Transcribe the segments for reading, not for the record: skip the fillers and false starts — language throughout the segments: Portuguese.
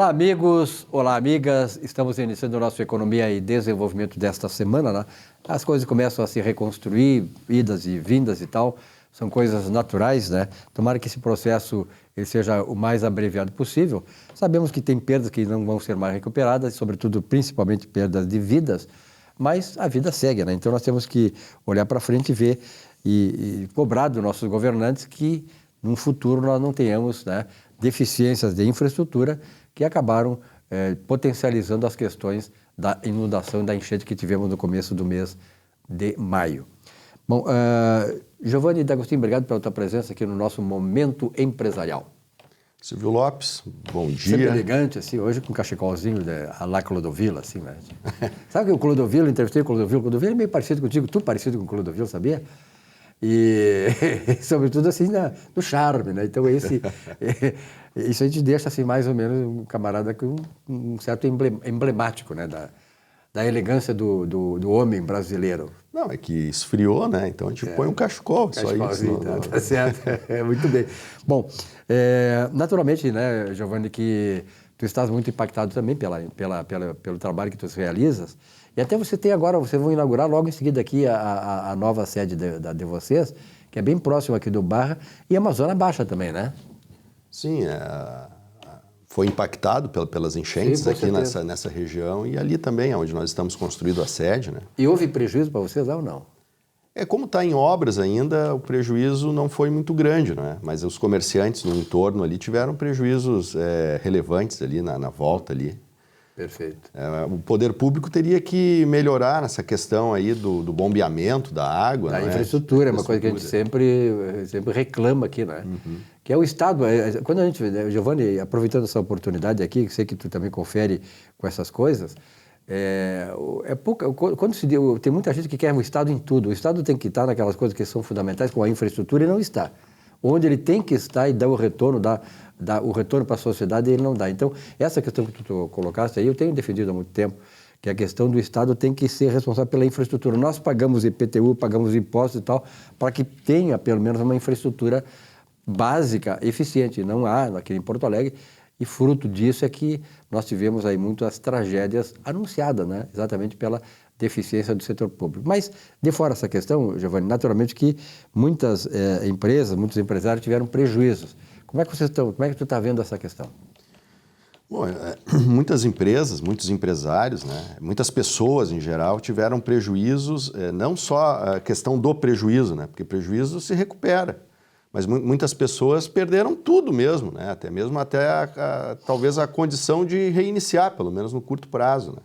Olá, amigos. Olá, amigas. Estamos iniciando o nosso Economia e Desenvolvimento desta semana, né? As coisas começam a se reconstruir, idas e vindas e tal. São coisas naturais, né? Tomara que esse processo ele seja o mais abreviado possível. Sabemos que tem perdas que não vão ser mais recuperadas, sobretudo, principalmente, perdas de vidas, mas a vida segue, né? Então, nós temos que olhar para frente e ver e cobrar dos nossos governantes que, no futuro, nós não tenhamos, né, deficiências de infraestrutura que acabaram potencializando as questões da inundação e da enchente que tivemos no começo do mês de maio. Bom, Giovanni D'Agostinho, obrigado pela tua presença aqui no nosso Momento Empresarial. Silvio Lopes, bom dia. Sempre elegante, assim, hoje com um cachecolzinho a la Clodovil, assim, né? Sabe que o Clodovil, eu entrevistei o Clodovil é meio parecido contigo, tu parecido com o Clodovil, sabia? E, sobretudo, assim, no charme, né? Então, isso a gente deixa, assim, mais ou menos, um camarada com um certo emblemático, né? Da elegância do homem brasileiro. Não, é que esfriou, né? Então a gente põe um cachecol, só isso. Tá certo, muito bem. Bom, naturalmente, né, Giovanni, que tu estás muito impactado também pelo trabalho que tu realizas, e até você tem agora, vocês vão inaugurar logo em seguida aqui a nova sede de vocês, que é bem próximo aqui do Barra, e Amazônia Baixa também, né? Sim, foi impactado pelas enchentes. Sim, aqui nessa região e ali também, onde nós estamos construindo a sede, né? E houve prejuízo para vocês ou não? Como está em obras ainda, o prejuízo não foi muito grande, né? Mas os comerciantes no entorno ali tiveram prejuízos relevantes ali na volta ali. Perfeito. O poder público teria que melhorar nessa questão aí do bombeamento da água. Da infraestrutura, é uma coisa que a gente sempre reclama aqui, né? Uhum. Que é o Estado. Quando a gente, Giovanni, aproveitando essa oportunidade aqui, que sei que tu também confere com essas coisas, quando tem muita gente que quer o Estado em tudo. O Estado tem que estar naquelas coisas que são fundamentais, como a infraestrutura, e não está. Onde ele tem que estar e dar o retorno, o retorno para a sociedade, ele não dá. Então, essa questão que tu colocaste aí, eu tenho defendido há muito tempo, que a questão do Estado tem que ser responsável pela infraestrutura. Nós pagamos IPTU, pagamos impostos e tal, para que tenha, pelo menos, uma infraestrutura básica, eficiente. Não há aqui em Porto Alegre, e fruto disso é que nós tivemos aí muitas tragédias anunciadas, né? Exatamente pela deficiência do setor público. Mas, de fora essa questão, Giovanni, naturalmente que muitas empresas, muitos empresários tiveram prejuízos. Como é que tu está vendo essa questão? Bom, muitas empresas, muitos empresários, né, muitas pessoas em geral tiveram prejuízos, não só a questão do prejuízo, né, porque prejuízo se recupera, mas muitas pessoas perderam tudo mesmo, né, talvez a condição de reiniciar, pelo menos no curto prazo, né.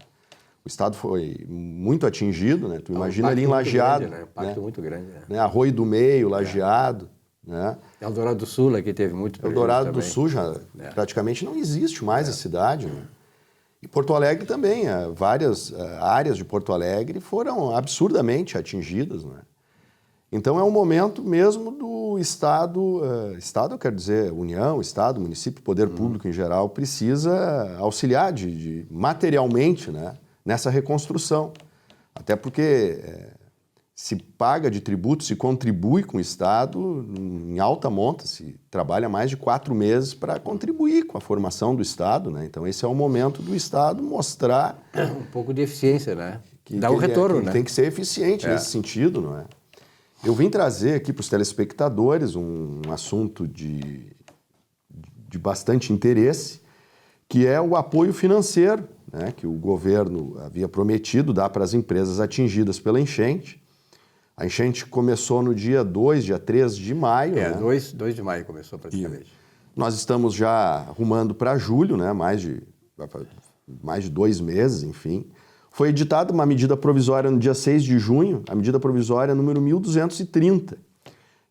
O Estado foi muito atingido, né, tu imagina ali em Lajeado, grande, né? Impacto muito grande, né, Arroio do Meio, Lajeado, né? Eldorado do Sul aqui teve muito prejuízo. Eldorado do Sul já praticamente não existe mais a cidade, né? E Porto Alegre também, várias áreas de Porto Alegre foram absurdamente atingidas, né? Então é um momento mesmo do Estado, Estado eu quero dizer União, Estado, município, poder público em geral, precisa auxiliar materialmente, né, nessa reconstrução. Até porque se paga de tributo, se contribui com o Estado em alta monta, se trabalha mais de 4 meses para contribuir com a formação do Estado, né? Então esse é o momento do Estado mostrar um pouco de eficiência, né? Dá o retorno, né? Tem que ser eficiente nesse sentido, não é? Eu vim trazer aqui para os telespectadores um assunto de bastante interesse, que é o apoio financeiro, né, que o governo havia prometido dar para as empresas atingidas pela enchente. A enchente começou no dia 3 de maio. Né? 2 de maio começou praticamente. E nós estamos já rumando para julho, né? mais de 2 meses, enfim. Foi editada uma medida provisória no dia 6 de junho, a medida provisória número 1230.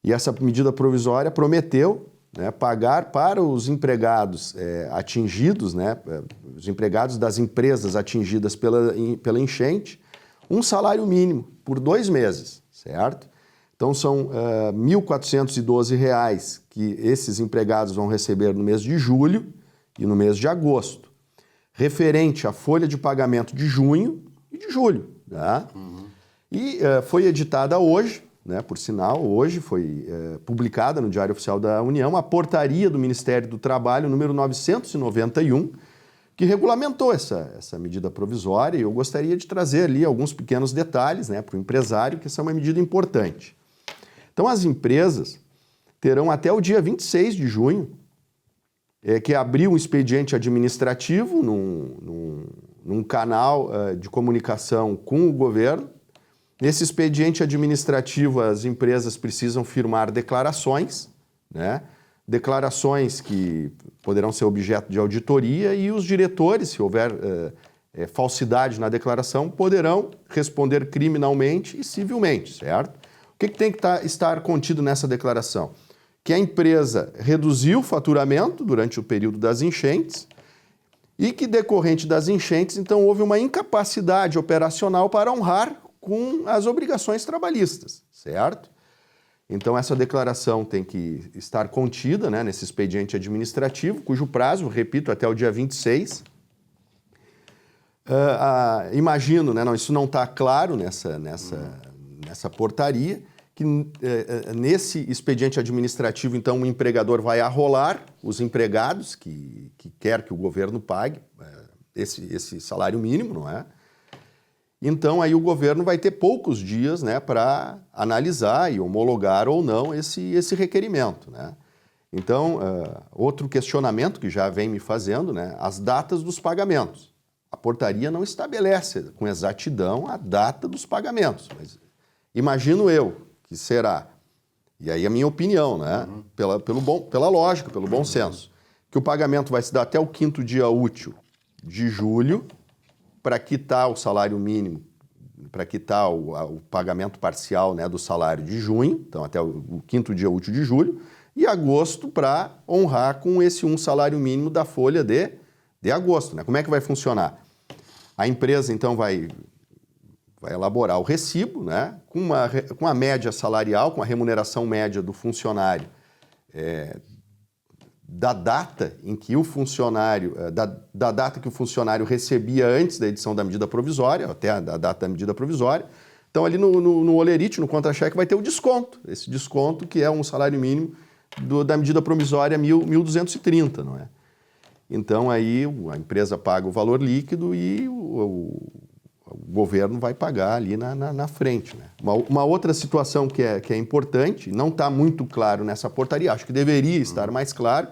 E essa medida provisória prometeu, né, pagar para os empregados atingidos, né, os empregados das empresas atingidas pela enchente, um salário mínimo por 2 meses. Certo? Então são R$ 1.412 que esses empregados vão receber no mês de julho e no mês de agosto, referente à folha de pagamento de junho e de julho. Tá? Uhum. E foi editada hoje, né, por sinal, hoje foi publicada no Diário Oficial da União a portaria do Ministério do Trabalho número 991, que regulamentou essa medida provisória, e eu gostaria de trazer ali alguns pequenos detalhes, né, para o empresário, que essa é uma medida importante. Então, as empresas terão até o dia 26 de junho que abrir um expediente administrativo num canal de comunicação com o governo. Nesse expediente administrativo, as empresas precisam firmar declarações, né? Declarações que poderão ser objeto de auditoria, e os diretores, se houver falsidade na declaração, poderão responder criminalmente e civilmente, certo? O que tem que estar contido nessa declaração? Que a empresa reduziu o faturamento durante o período das enchentes e que, decorrente das enchentes, então houve uma incapacidade operacional para honrar com as obrigações trabalhistas, certo? Então, essa declaração tem que estar contida, né, nesse expediente administrativo, cujo prazo, repito, até o dia 26. Imagino, né, isso não está claro nessa portaria, que nesse expediente administrativo, então, o empregador vai arrolar os empregados que quer que o governo pague esse salário mínimo, não é? Então, aí o governo vai ter poucos dias, né, para analisar e homologar ou não esse requerimento, né? Então, outro questionamento que já vem me fazendo, né, as datas dos pagamentos. A portaria não estabelece com exatidão a data dos pagamentos, mas imagino eu que será, e aí a minha opinião, né, pela lógica, pelo bom senso, que o pagamento vai se dar até o 5º dia útil de julho, para quitar o salário mínimo, para quitar o pagamento parcial, né, do salário de junho, então até o 5º dia útil de julho, e agosto para honrar com esse salário mínimo da folha de agosto, né? Como é que vai funcionar? A empresa, então, vai elaborar o recibo, né, com a média salarial, com a remuneração média do funcionário, da data em que o funcionário, da data que o funcionário recebia antes da edição da medida provisória, até a data da medida provisória. Então, ali no olerite, no contra-cheque, vai ter o desconto. Esse desconto que é um salário mínimo da medida provisória 1.230, não é? Então, aí a empresa paga o valor líquido e o governo vai pagar ali na frente, né? Uma outra situação que é importante, não está muito claro nessa portaria, acho que deveria estar mais claro,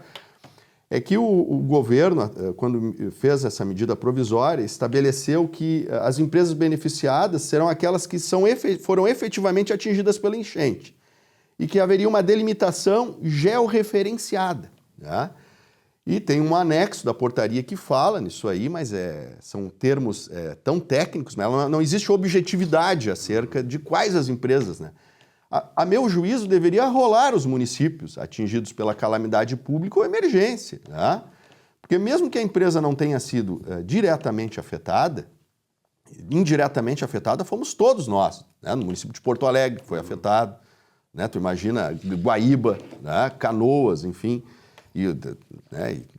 é que o governo, quando fez essa medida provisória, estabeleceu que as empresas beneficiadas serão aquelas que foram efetivamente atingidas pela enchente e que haveria uma delimitação georreferenciada, né? E tem um anexo da portaria que fala nisso aí, mas são termos tão técnicos, né? Não existe objetividade acerca de quais as empresas, né? A meu juízo, deveria rolar os municípios atingidos pela calamidade pública ou emergência, né? Porque mesmo que a empresa não tenha sido diretamente afetada, indiretamente afetada fomos todos nós, né? No município de Porto Alegre foi afetado, né? Tu imagina Guaíba, né? Canoas, enfim, e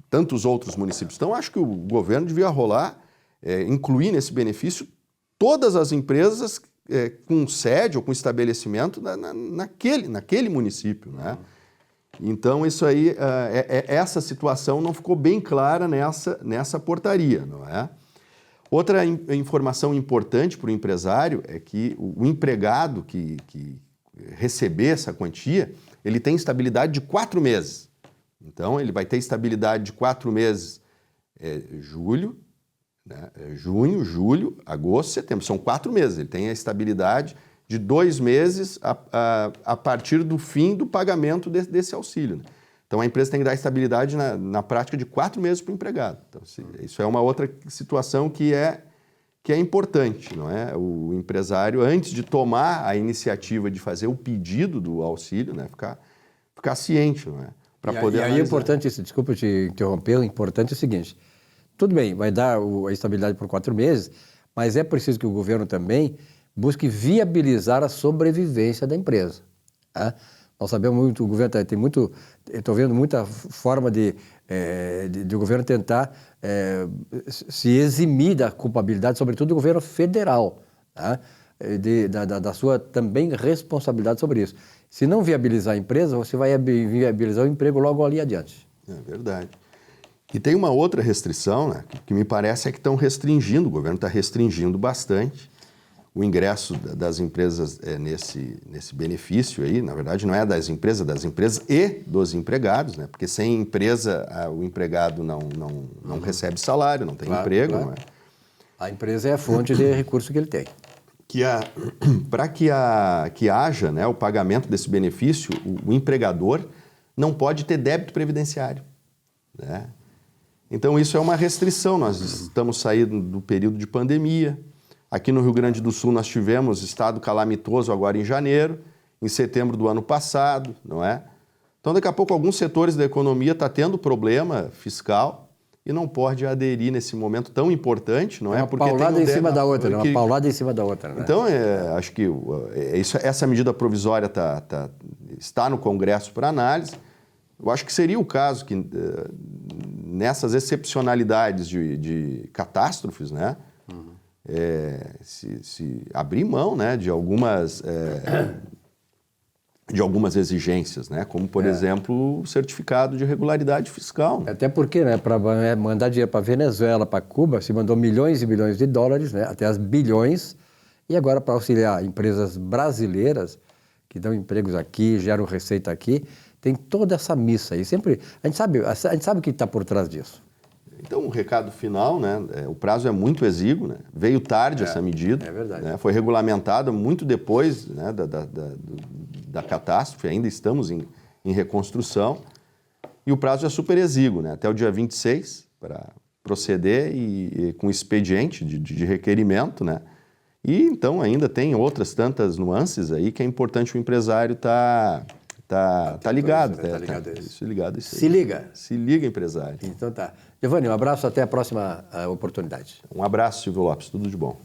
tantos outros municípios. Então, acho que o governo devia incluir nesse benefício todas as empresas com sede ou com estabelecimento naquele município, né? Então, isso aí, essa situação não ficou bem clara nessa portaria, não é? Outra informação importante para o empresário é que o empregado que receber essa quantia, ele tem estabilidade de 4 meses. Então, ele vai ter estabilidade de 4 meses, julho, né? Junho, julho, agosto, setembro. São 4 meses. Ele tem a estabilidade de 2 meses a partir do fim do pagamento desse auxílio, né? Então, a empresa tem que dar estabilidade na prática de 4 meses para o empregado. Então, isso é uma outra situação que é importante, não é? O empresário, antes de tomar a iniciativa de fazer o pedido do auxílio, né, ficar ciente, não é? E aí é importante isso, desculpa te interromper, o importante é o seguinte, tudo bem, vai dar a estabilidade por 4 meses, mas é preciso que o governo também busque viabilizar a sobrevivência da empresa, tá? Nós sabemos muito, o governo tem muito, estou vendo muita forma de o governo tentar se eximir da culpabilidade, sobretudo do governo federal, tá? Da sua também responsabilidade sobre isso. Se não viabilizar a empresa, você vai viabilizar o emprego logo ali adiante. É verdade. E tem uma outra restrição, né, que me parece que estão restringindo, o governo está restringindo bastante o ingresso das empresas nesse benefício aí. Na verdade, não é das empresas e dos empregados, né? Porque sem empresa o empregado não recebe salário, não tem emprego. Claro. Não é? A empresa é a fonte de recurso que ele tem. Para que haja, né, o pagamento desse benefício, o empregador não pode ter débito previdenciário, né? Então, isso é uma restrição. Nós estamos saindo do período de pandemia. Aqui no Rio Grande do Sul nós tivemos estado calamitoso agora em janeiro, em setembro do ano passado, não é? Então, daqui a pouco, alguns setores da economia estão tendo problema fiscal e não pode aderir nesse momento tão importante, não é? Uma paulada em cima da outra, uma paulada em cima da outra, né? Então, acho que essa medida provisória está no Congresso para análise. Eu acho que seria o caso que, nessas excepcionalidades de catástrofes, né? Se abrir mão, né, de algumas exigências, né, como, por exemplo, o certificado de regularidade fiscal. Né? Até porque, né, para mandar dinheiro para Venezuela, para Cuba, se mandou milhões e milhões de dólares, né, até as bilhões, e agora para auxiliar empresas brasileiras que dão empregos aqui, geram receita aqui, tem toda essa missa aí. Sempre a gente sabe o que está por trás disso. Então, o recado final, né, o prazo é muito exíguo, né, veio tarde essa medida. É verdade. Né, foi regulamentada muito depois, né, da catástrofe, ainda estamos em reconstrução, e o prazo é super exíguo, né, até o dia 26 para proceder e com expediente de requerimento, né, e então ainda tem outras tantas nuances aí que é importante o empresário tá ligado. Tá ligado a isso. Ligado a isso aí. Se liga. Se liga, empresário. Então tá. Giovanni, um abraço, até a próxima oportunidade. Um abraço, Silvio Lopes. Tudo de bom.